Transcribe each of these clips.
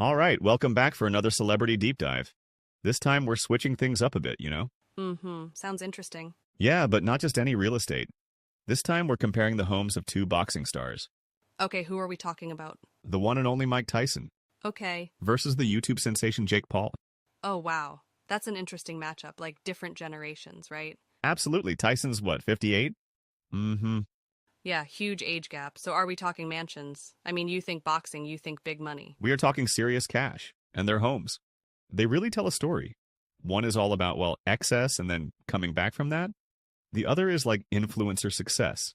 All right, welcome back for another celebrity deep dive. This time we're switching things up a bit, you know? Mm-hmm. Sounds interesting. Yeah, but not just any real estate. This time we're comparing the homes of two boxing stars. Okay, who are we talking about? The one and only Mike Tyson Okay. versus the YouTube sensation Jake Paul. Oh, wow. That's an interesting matchup, like different generations, right? Absolutely, Tyson's what, 58? Mm-hmm. Yeah, huge age gap. So are we talking mansions? I mean, you think boxing, you think big money. We are talking serious cash and their homes. They really tell a story. One is all about, well, excess and then coming back from that. The other is like influencer success.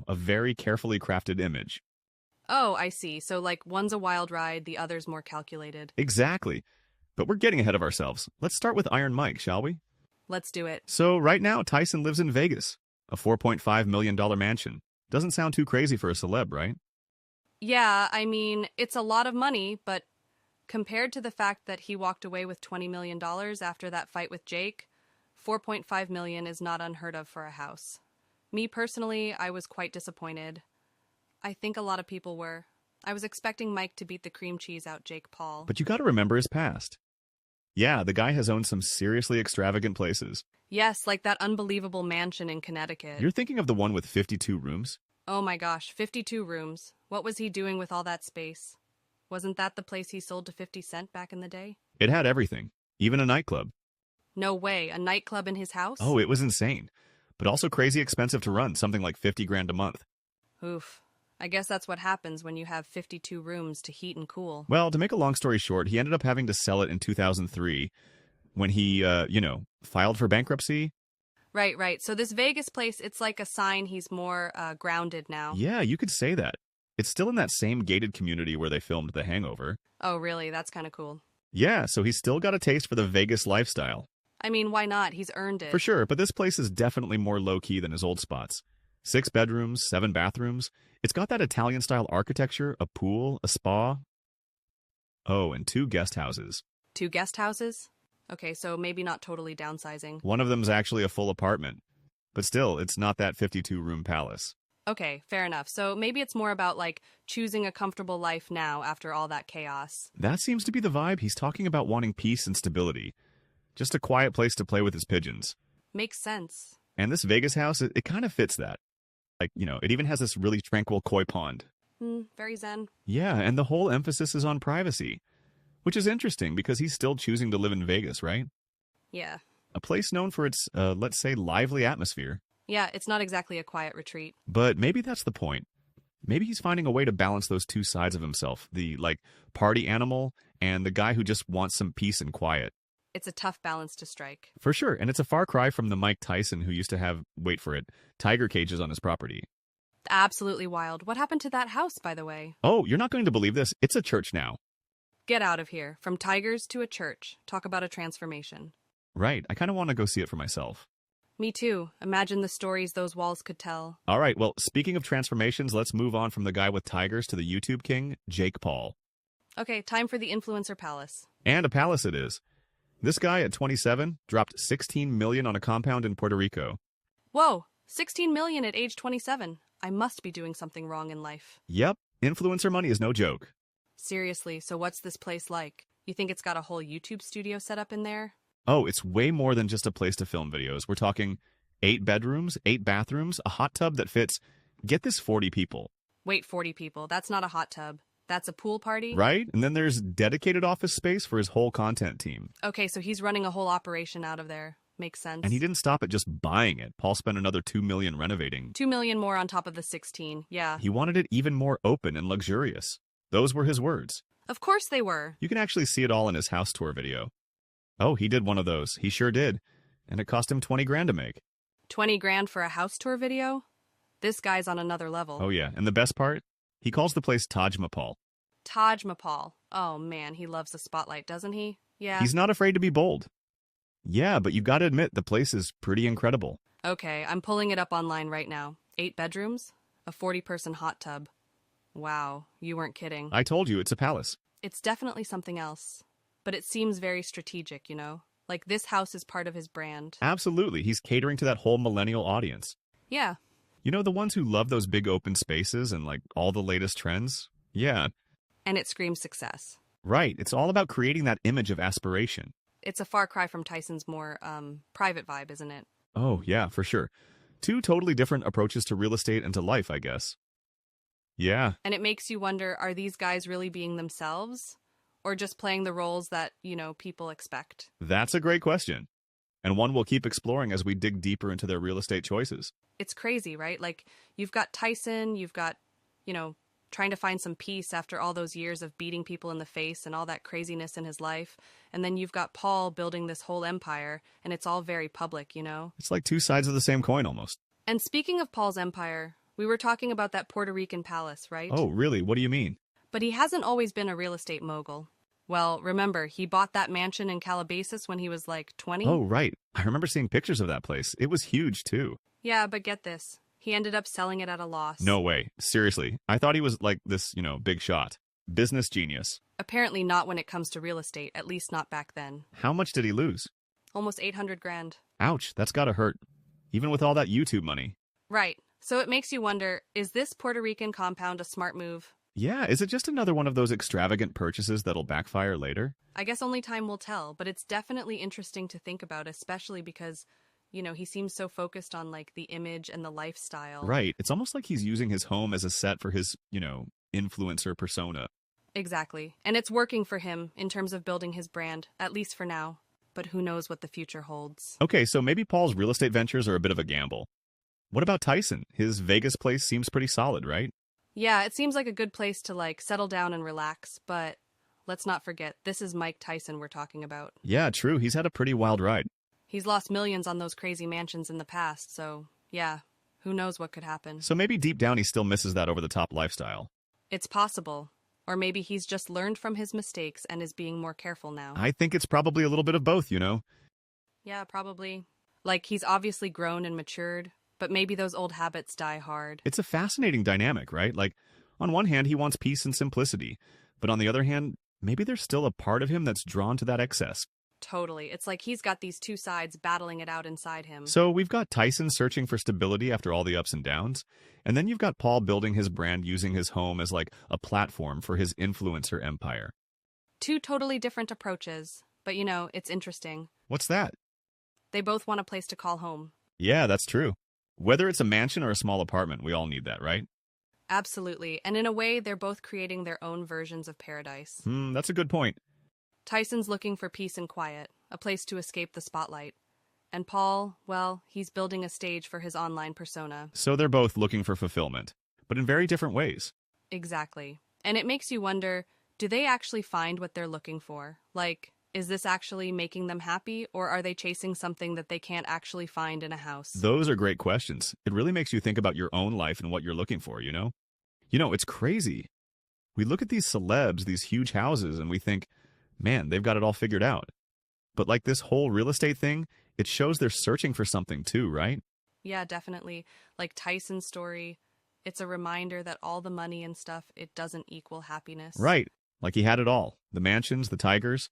A very carefully crafted image. Oh, I see. So like one's a wild ride, the other's more calculated. Exactly. But we're getting ahead of ourselves. Let's start with Iron Mike, shall we? Let's do it. So right now, Tyson lives in Vegas, a $4.5 million mansion. Doesn't sound too crazy for a celeb, right? Yeah, I mean, it's a lot of money, but compared to the fact that he walked away with $20 million after that fight with Jake, $4.5 million is not unheard of for a house. Me personally, I was quite disappointed. I think a lot of people were. I was expecting Mike to beat the cream cheese out Jake Paul. But you gotta remember his past. Yeah, the guy has owned some seriously extravagant places. Yes, like that unbelievable mansion in Connecticut. You're thinking of the one with 52 rooms? Oh my gosh, 52 rooms. What was he doing with all that space? Wasn't that the place he sold to 50 Cent back in the day? It had everything, even a nightclub. No way, a nightclub in his house? Oh, it was insane. But also crazy expensive to run, something like 50 grand a month. Oof. I guess that's what happens when you have 52 rooms to heat and cool. Well, to make a long story short, he ended up having to sell it in 2003 when he, filed for bankruptcy. Right. So this Vegas place, it's like a sign he's more grounded now. Yeah, you could say that. It's still in that same gated community where they filmed The Hangover. Oh, really? That's kind of cool. Yeah, so he's still got a taste for the Vegas lifestyle. I mean, why not? He's earned it. For sure, but this place is definitely more low-key than his old spots. 6 bedrooms, 7 bathrooms. It's got that Italian-style architecture, a pool, a spa. Oh, and 2 guest houses. 2 guest houses? Okay, so maybe not totally downsizing. One of them's actually a full apartment. But still, it's not that 52-room palace. Okay, fair enough. So maybe it's more about, like, choosing a comfortable life now after all that chaos. That seems to be the vibe. He's talking about wanting peace and stability. Just a quiet place to play with his pigeons. Makes sense. And this Vegas house, it kind of fits that. Like, it even has this really tranquil koi pond. Very zen. Yeah, and the whole emphasis is on privacy. Which is interesting because he's still choosing to live in Vegas, right? Yeah. A place known for its, let's say, lively atmosphere. Yeah, it's not exactly a quiet retreat. But maybe that's the point. Maybe he's finding a way to balance those two sides of himself. The, party animal and the guy who just wants some peace and quiet. It's a tough balance to strike. For sure, and it's a far cry from the Mike Tyson who used to have, wait for it, tiger cages on his property. Absolutely wild. What happened to that house, by the way? Oh, you're not going to believe this. It's a church now. Get out of here. From tigers to a church. Talk about a transformation. Right, I kind of want to go see it for myself. Me too. Imagine the stories those walls could tell. All right, well, speaking of transformations, let's move on from the guy with tigers to the YouTube king, Jake Paul. Okay, time for the influencer palace. And a palace it is. This guy at 27 dropped $16 million on a compound in Puerto Rico. Whoa, 16 million at age 27. I must be doing something wrong in life. Yep, influencer money is no joke. Seriously, so what's this place like? You think it's got a whole YouTube studio set up in there? Oh, it's way more than just a place to film videos. We're talking 8 bedrooms, 8 bathrooms, a hot tub that fits, get this, 40 people. Wait, 40 people. That's not a hot tub. That's a pool party? Right? And then there's dedicated office space for his whole content team. Okay, so he's running a whole operation out of there. Makes sense. And he didn't stop at just buying it. Paul spent another $2 million renovating. 2 million more on top of the 16, yeah. He wanted it even more open and luxurious. Those were his words. Of course they were. You can actually see it all in his house tour video. Oh, he did one of those. He sure did. And it cost him 20 grand to make. 20 grand for a house tour video? This guy's on another level. Oh yeah, and the best part? He calls the place Taj Mahpaul. Taj Mahpaul. Oh man, he loves the spotlight, doesn't he? Yeah. He's not afraid to be bold. Yeah, but you gotta admit, the place is pretty incredible. Okay, I'm pulling it up online right now. 8 bedrooms? A 40-person hot tub. Wow, you weren't kidding. I told you, it's a palace. It's definitely something else. But it seems very strategic, Like this house is part of his brand. Absolutely, he's catering to that whole millennial audience. Yeah. The ones who love those big open spaces and, all the latest trends? Yeah. And it screams success. Right. It's all about creating that image of aspiration. It's a far cry from Tyson's more private vibe, isn't it? Oh, yeah, for sure. Two totally different approaches to real estate and to life, I guess. Yeah, And it makes you wonder, are these guys really being themselves? Or just playing the roles that, people expect? that's a great question. And one we'll keep exploring as we dig deeper into their real estate choices. It's crazy, right? Like, you've got Tyson, you've got, trying to find some peace after all those years of beating people in the face and all that craziness in his life. And then you've got Paul building this whole empire, and it's all very public. It's like two sides of the same coin almost. And speaking of Paul's empire, we were talking about that Puerto Rican palace, right? Oh, really? What do you mean? But he hasn't always been a real estate mogul. Well, remember, he bought that mansion in Calabasas when he was like 20? Oh, right. I remember seeing pictures of that place. It was huge, too. Yeah, but get this. He ended up selling it at a loss. No way. Seriously. I thought he was like this, big shot. Business genius. Apparently not when it comes to real estate, at least not back then. How much did he lose? Almost 800 grand. Ouch, that's gotta hurt. Even with all that YouTube money. Right. So it makes you wonder, is this Puerto Rican compound a smart move? Yeah, is it just another one of those extravagant purchases that'll backfire later? I guess only time will tell, but it's definitely interesting to think about, especially because, he seems so focused on like the image and the lifestyle. Right. It's almost like he's using his home as a set for his, influencer persona. Exactly. And it's working for him in terms of building his brand, at least for now. But who knows what the future holds. Okay, so maybe Paul's real estate ventures are a bit of a gamble. What about Tyson? His Vegas place seems pretty solid, right? Yeah, it seems like a good place to like settle down and relax, but let's not forget, this is Mike Tyson we're talking about. Yeah, true. He's had a pretty wild ride. He's lost millions on those crazy mansions in the past, so yeah, who knows what could happen. So maybe deep down he still misses that over-the-top lifestyle. It's possible. Or maybe he's just learned from his mistakes and is being more careful now. I think it's probably a little bit of both, Yeah, probably. Like, he's obviously grown and matured, but maybe those old habits die hard. It's a fascinating dynamic, right? Like, on one hand, he wants peace and simplicity, but on the other hand, maybe there's still a part of him that's drawn to that excess. Totally. It's like he's got these two sides battling it out inside him. So we've got Tyson searching for stability after all the ups and downs, and then you've got Paul building his brand using his home as like a platform for his influencer empire. Two totally different approaches, but it's interesting. What's that? They both want a place to call home. Yeah, that's true. Whether it's a mansion or a small apartment, we all need that, right? Absolutely. And in a way, they're both creating their own versions of paradise. That's a good point. Tyson's looking for peace and quiet, a place to escape the spotlight. And Paul, well, he's building a stage for his online persona. So they're both looking for fulfillment, but in very different ways. Exactly. And it makes you wonder, do they actually find what they're looking for? Like, is this actually making them happy, or are they chasing something that they can't actually find in a house? Those are great questions. It really makes you think about your own life and what you're looking for, it's crazy. We look at these celebs, these huge houses, and we think, man, they've got it all figured out. But like this whole real estate thing, it shows they're searching for something too, right? Yeah, definitely. Like Tyson's story, it's a reminder that all the money and stuff, it doesn't equal happiness. Right. Like he had it all. The mansions, the tigers.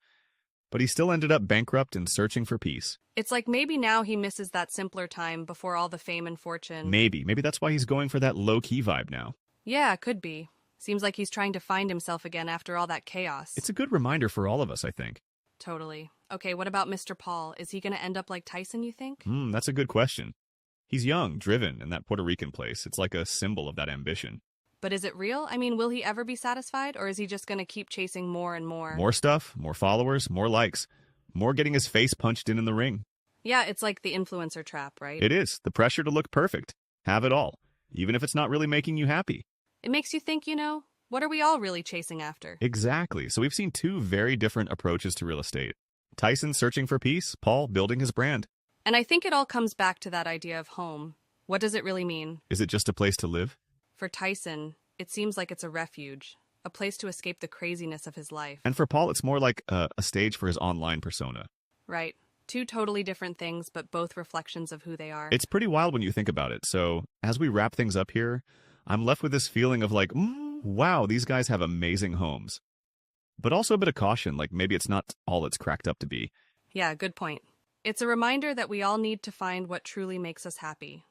But he still ended up bankrupt and searching for peace. It's like maybe now he misses that simpler time before all the fame and fortune. Maybe that's why he's going for that low-key vibe now. Yeah, could be. Seems like he's trying to find himself again after all that chaos. It's a good reminder for all of us, I think. Totally. Okay, what about Mr. Paul? Is he going to end up like Tyson, you think? That's a good question. He's young, driven, in that Puerto Rican place. It's like a symbol of that ambition. But is it real? I mean, will he ever be satisfied, or is he just going to keep chasing more and more? More stuff, more followers, more likes, more getting his face punched in the ring. Yeah, it's like the influencer trap, right? It is. The pressure to look perfect. Have it all. Even if it's not really making you happy. It makes you think, what are we all really chasing after? Exactly. So we've seen two very different approaches to real estate. Tyson searching for peace, Paul building his brand. And I think it all comes back to that idea of home. What does it really mean? Is it just a place to live? For Tyson, it seems like it's a refuge, a place to escape the craziness of his life. And for Paul, it's more like a stage for his online persona. Right. Two totally different things, but both reflections of who they are. It's pretty wild when you think about it. So as we wrap things up here, I'm left with this feeling of like, wow, these guys have amazing homes. But also a bit of caution, like maybe it's not all it's cracked up to be. Yeah, good point. It's a reminder that we all need to find what truly makes us happy.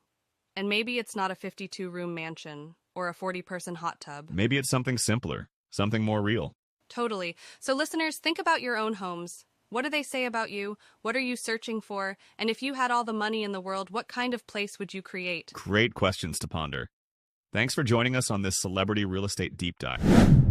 And maybe it's not a 52-room mansion or a 40-person hot tub. Maybe it's something simpler, something more real. Totally. So, listeners, think about your own homes. What do they say about you? What are you searching for? And if you had all the money in the world, what kind of place would you create? Great questions to ponder. Thanks for joining us on this celebrity real estate deep dive.